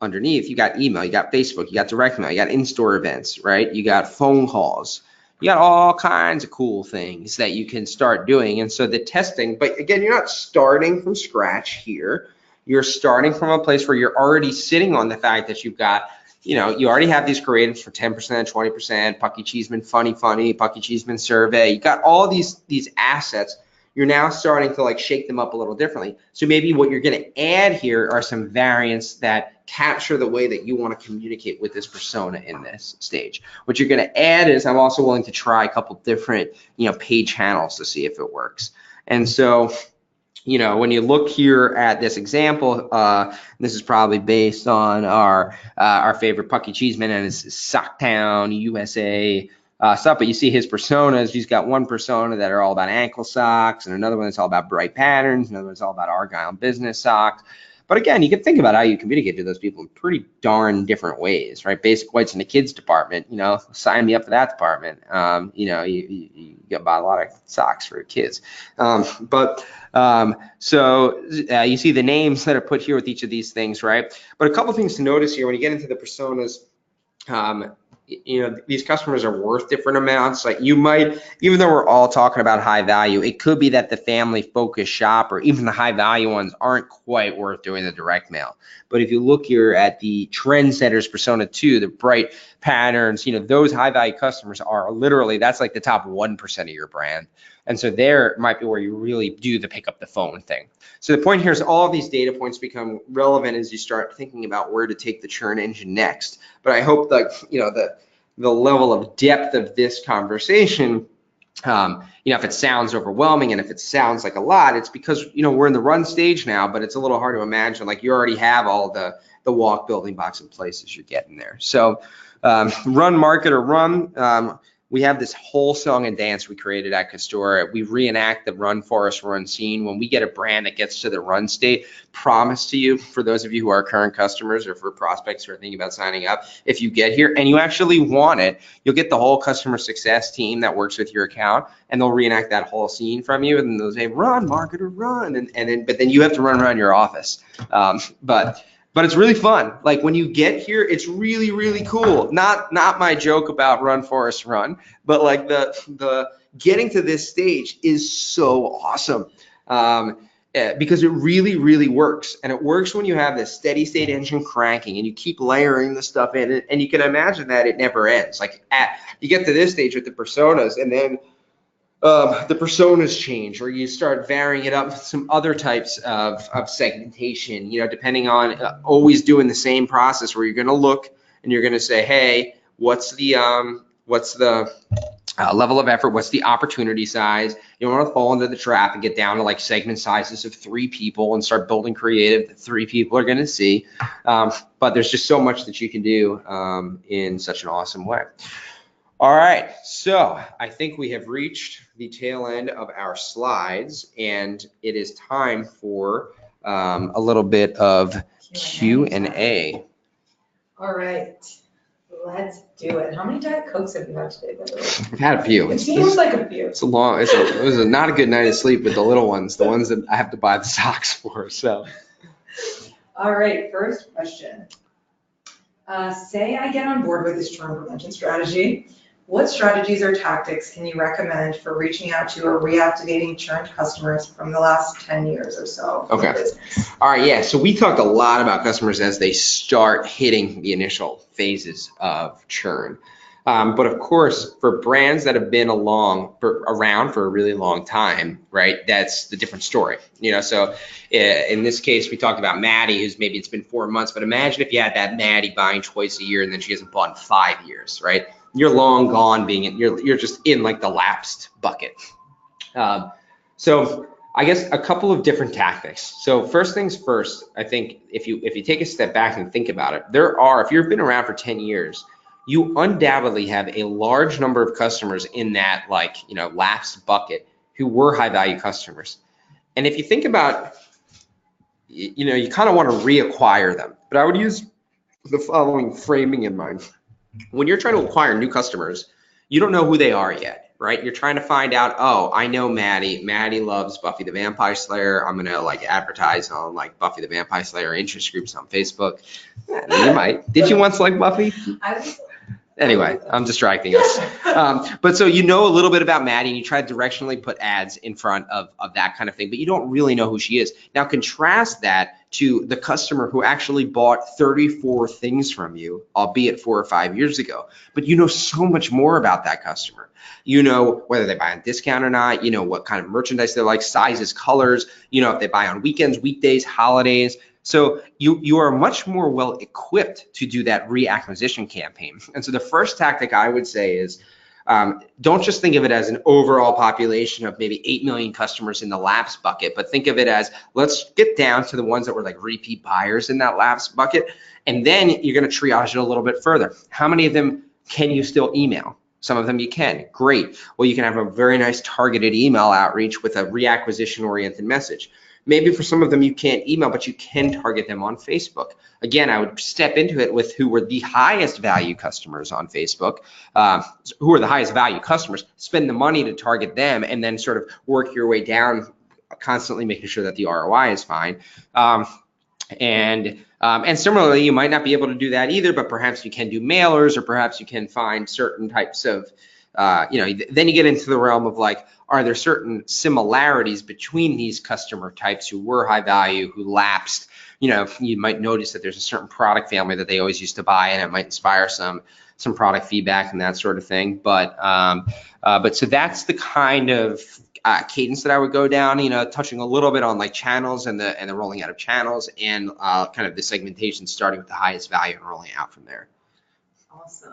underneath, you got email, you got Facebook, you got direct mail, you got in-store events, right? You got phone calls, you got all kinds of cool things that you can start doing. And so the testing, but again, you're not starting from scratch here. You're starting from a place where you're already sitting on the fact that you've got, you already have these creatives for 10%, 20%, Pucky Cheeseman, funny, Pucky Cheeseman survey. You got all these assets. You're now starting to shake them up a little differently. So maybe what you're going to add here are some variants that capture the way that you want to communicate with this persona in this stage. What you're going to add is, I'm also willing to try a couple different, paid channels to see if it works. And so, when you look here at this example, this is probably based on our favorite Pucky Cheeseman and his Socktown, USA stuff, but you see his personas. He's got one persona that are all about ankle socks, and another one that's all about bright patterns, another one's all about Argyle business socks. But again, you can think about how you communicate to those people in pretty darn different ways, right? Basic whites in the kids department, sign me up for that department. You get about a lot of socks for kids. So you see the names that are put here with each of these things, right? But a couple things to notice here when you get into the personas. These customers are worth different amounts. Like you might, even though we're all talking about high value, it could be that the family focused shopper, even the high value ones, aren't quite worth doing the direct mail. But if you look here at the trendsetters persona 2, the bright patterns, those high value customers are literally, that's like the top 1% of your brand. And so there might be where you really do the pick up the phone thing. So the point here is all of these data points become relevant as you start thinking about where to take the churn engine next. But I hope that, the level of depth of this conversation, if it sounds overwhelming and if it sounds like a lot, it's because, we're in the run stage now, but it's a little hard to imagine, like you already have all the walk building blocks in place as you're getting there. So run, market, or run. We have this whole song and dance we created at Custora. We reenact the run, forest, run scene. When we get a brand that gets to the run state, promise to you, for those of you who are current customers or for prospects who are thinking about signing up, if you get here and you actually want it, you'll get the whole customer success team that works with your account, and they'll reenact that whole scene from you, and they'll say, run, market, or run, but then you have to run around your office. But it's really fun. Like when you get here, it's really, really cool. Not my joke about run, forest, run, but like the getting to this stage is so awesome because it really, really works. And it works when you have this steady state engine cranking and you keep layering the stuff in, and you can imagine that it never ends. Like you get to this stage with the personas, and then the personas change, or you start varying it up with some other types of segmentation, depending on always doing the same process where you're going to look and you're going to say, hey, what's the level of effort, what's the opportunity size? You don't want to fall into the trap and get down to like segment sizes of 3 people and start building creative that 3 people are going to see. But there's just so much that you can do in such an awesome way. All right, so I think we have reached the tail end of our slides, and it is time for a little bit of Q&A. All right, Let's do it. How many Diet Cokes have you had today, by the way? I've had a few. It seems like a few. It was not a good night of sleep with the little ones, the ones that I have to buy the socks for. So. All right, first question. Say I get on board with this churn prevention strategy. What strategies or tactics can you recommend for reaching out to or reactivating churned customers from the last 10 years or so? Okay. All right. Yeah. So we talked a lot about customers as they start hitting the initial phases of churn. But of course, for brands that have been around for a really long time, right, that's the different story. So in this case, we talked about Maddie, who's maybe it's been 4 months, but imagine if you had that Maddie buying twice a year and then she hasn't bought in 5 years, right? You're long gone you're just in like the lapsed bucket. So I guess a couple of different tactics. So first things first, I think if you take a step back and think about it, if you've been around for 10 years, you undoubtedly have a large number of customers in that lapsed bucket who were high value customers. And if you think about, you kind of want to reacquire them, but I would use the following framing in mind. When you're trying to acquire new customers, you don't know who they are yet, right? You're trying to find out, oh, I know Maddie. Maddie loves Buffy the Vampire Slayer. I'm gonna advertise on Buffy the Vampire Slayer interest groups on Facebook. You might. Did you once like Buffy? Anyway, I'm distracting us. But so you know a little bit about Maddie and you try to directionally put ads in front of that kind of thing, but you don't really know who she is. Now contrast that to the customer who actually bought 34 things from you, albeit 4 or 5 years ago. But you know so much more about that customer. You know whether they buy on discount or not, you know what kind of merchandise they like, sizes, colors, you know if they buy on weekends, weekdays, holidays. So you are much more well equipped to do that reacquisition campaign. And so the first tactic I would say is don't just think of it as an overall population of maybe 8 million customers in the lapse bucket, but think of it as let's get down to the ones that were repeat buyers in that lapse bucket. And then you're going to triage it a little bit further. How many of them can you still email? Some of them you can. Great. Well, you can have a very nice targeted email outreach with a reacquisition oriented message. Maybe for some of them you can't email, but you can target them on Facebook. Again, I would step into it with who were the highest value customers on Facebook, who are the highest value customers, spend the money to target them, and then sort of work your way down, constantly making sure that the ROI is fine. And similarly, you might not be able to do that either, but perhaps you can do mailers, or perhaps you can find certain types of, then you get into the realm of are there certain similarities between these customer types who were high value, who lapsed? You might notice that there's a certain product family that they always used to buy, and it might inspire some product feedback and that sort of thing. But so that's the kind of cadence that I would go down, touching a little bit on channels and the rolling out of channels, and kind of the segmentation starting with the highest value and rolling out from there. Awesome.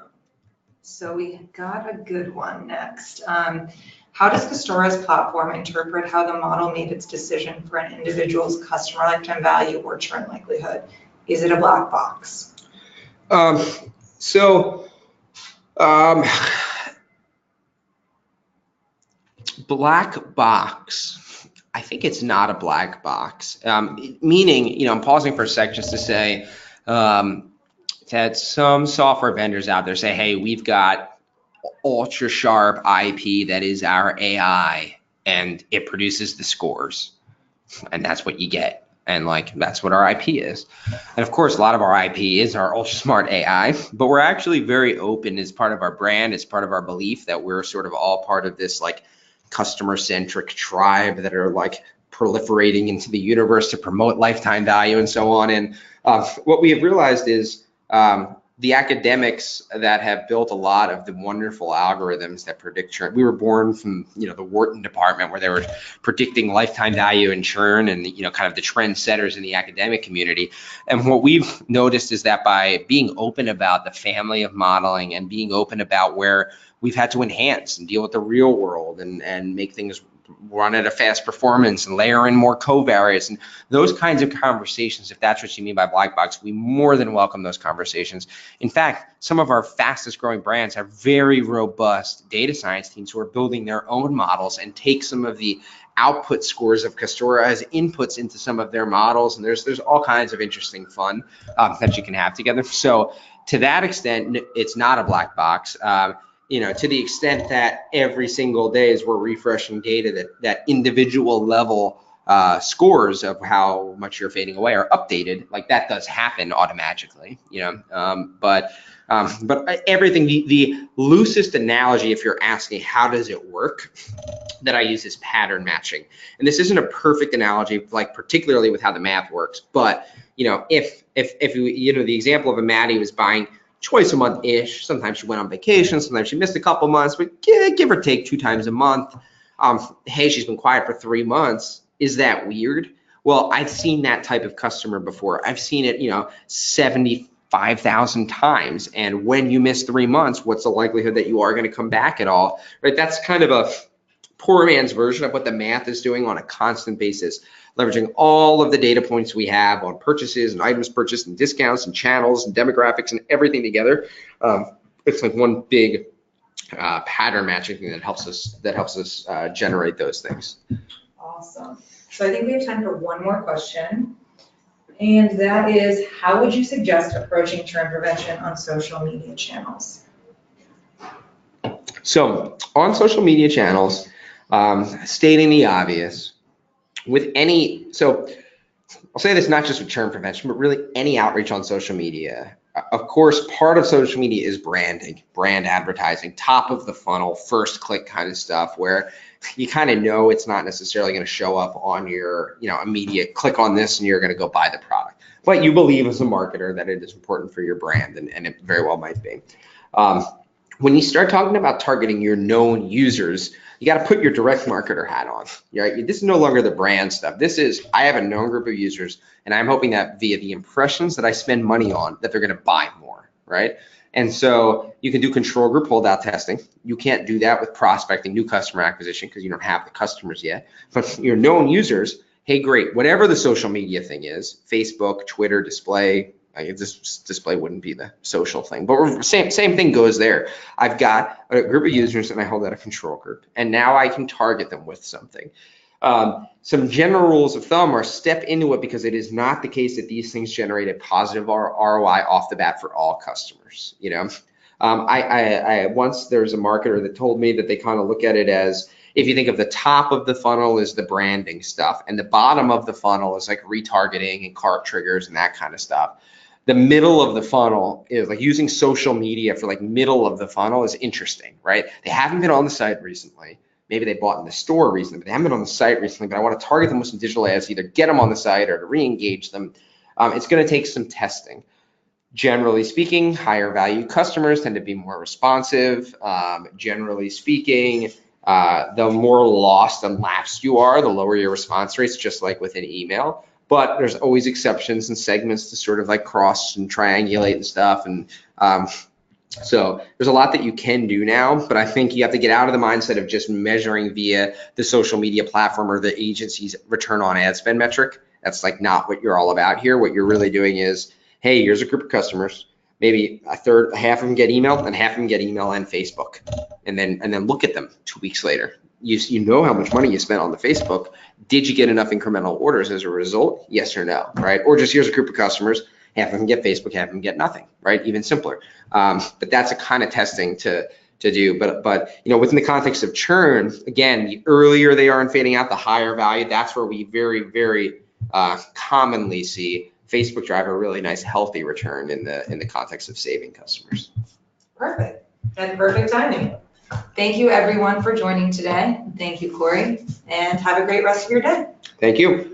So we got a good one next. How does Custora's platform interpret how the model made its decision for an individual's customer lifetime value or churn likelihood? Is it a black box? Black box. I think it's not a black box. Meaning, I'm pausing for a sec just to say that some software vendors out there say, hey, we've got ultra sharp IP that is our AI, and it produces the scores, and that's what you get, and that's what our IP is. And of course, a lot of our IP is our ultra smart AI, but we're actually very open as part of our brand, as part of our belief that we're sort of all part of this customer centric tribe that are proliferating into the universe to promote lifetime value and so on. And what we have realized is the academics that have built a lot of the wonderful algorithms that predict churn. We were born from the Wharton department where they were predicting lifetime value and churn, and kind of the trend setters in the academic community. And what we've noticed is that by being open about the family of modeling and being open about where we've had to enhance and deal with the real world and make things run at a fast performance and layer in more covariates and those kinds of conversations, if that's what you mean by black box, we more than welcome those conversations. In fact, some of our fastest growing brands have very robust data science teams who are building their own models and take some of the output scores of Custora as inputs into some of their models. And there's all kinds of interesting fun that you can have together. So to that extent, it's not a black box. You know, to the extent that every single day as we're refreshing data, that individual level scores of how much you're fading away are updated. Like that does happen automatically, you know. But everything, the loosest analogy, if you're asking how does it work, that I use is pattern matching. And this isn't a perfect analogy, like particularly with how the math works. But you know, if you know, the example of a Maddie was buying twice a month-ish. Sometimes she went on vacation, sometimes she missed a couple months, but give or take 2 times a month. Hey, she's been quiet for 3 months. Is that weird? Well, I've seen that type of customer before. I've seen it, you know, 75,000 times. And when you miss 3 months, what's the likelihood that you are going to come back at all? Right? That's kind of a poor man's version of what the math is doing on a constant basis, leveraging all of the data points we have on purchases and items purchased and discounts and channels and demographics and everything together. It's like one big pattern matching thing that helps us generate those things. Awesome. So I think we have time for one more question, and that is, how would you suggest approaching churn prevention on social media channels? So on social media channels, stating the obvious, with any, so I'll say this not just with churn prevention, but really any outreach on social media. Of course, part of social media is branding, brand advertising, top of the funnel, first click kind of stuff, where you kind of know it's not necessarily going to show up on your, you know, immediate click on this and you're going to go buy the product. But you believe as a marketer that it is important for your brand, and it very well might be. When you start talking about targeting your known users, you got to put your direct marketer hat on. Right? This is no longer the brand stuff. This is, I have a known group of users, and I'm hoping that via the impressions that I spend money on, that they're going to buy more, right? And so you can do control group holdout testing. You can't do that with prospecting, new customer acquisition, because you don't have the customers yet. But your known users, hey, great, whatever the social media thing is, Facebook, Twitter, display. This display wouldn't be the social thing, but same thing goes there. I've got a group of users and I hold out a control group, and now I can target them with something. Some general rules of thumb are step into it, because it is not the case that these things generate a positive ROI off the bat for all customers. You know, I once there's a marketer that told me that they kind of look at it as, if you think of the top of the funnel is the branding stuff, and the bottom of the funnel is like retargeting and cart triggers and that kind of stuff. The middle of the funnel is like using social media for like middle of the funnel is interesting, right? They haven't been on the site recently. Maybe they bought in the store recently, but they haven't been on the site recently, but I want to target them with some digital ads, either get them on the site or to re-engage them. It's going to take some testing. Generally speaking, higher value customers tend to be more responsive. Generally speaking, the more lost and lapsed you are, the lower your response rates, just like with an email. But there's always exceptions and segments to sort of like cross and triangulate and stuff. And so there's a lot that you can do now, but I think you have to get out of the mindset of just measuring via the social media platform or the agency's return on ad spend metric. That's like not what you're all about here. What you're really doing is, hey, here's a group of customers. Maybe half of them get email, and half of them get email and Facebook. And then look at them 2 weeks later. You know how much money you spent on the Facebook. Did you get enough incremental orders as a result? Yes or no, right? Or just here's a group of customers, half of them get Facebook, half of them get nothing, right? Even simpler. But that's a kind of testing to do. But you know, within the context of churn, again, the earlier they are in fading out, the higher value. That's where we very, very commonly see Facebook drive a really nice, healthy return in the context of saving customers. Perfect. And perfect timing. Thank you, everyone, for joining today. Thank you, Corey, and have a great rest of your day. Thank you.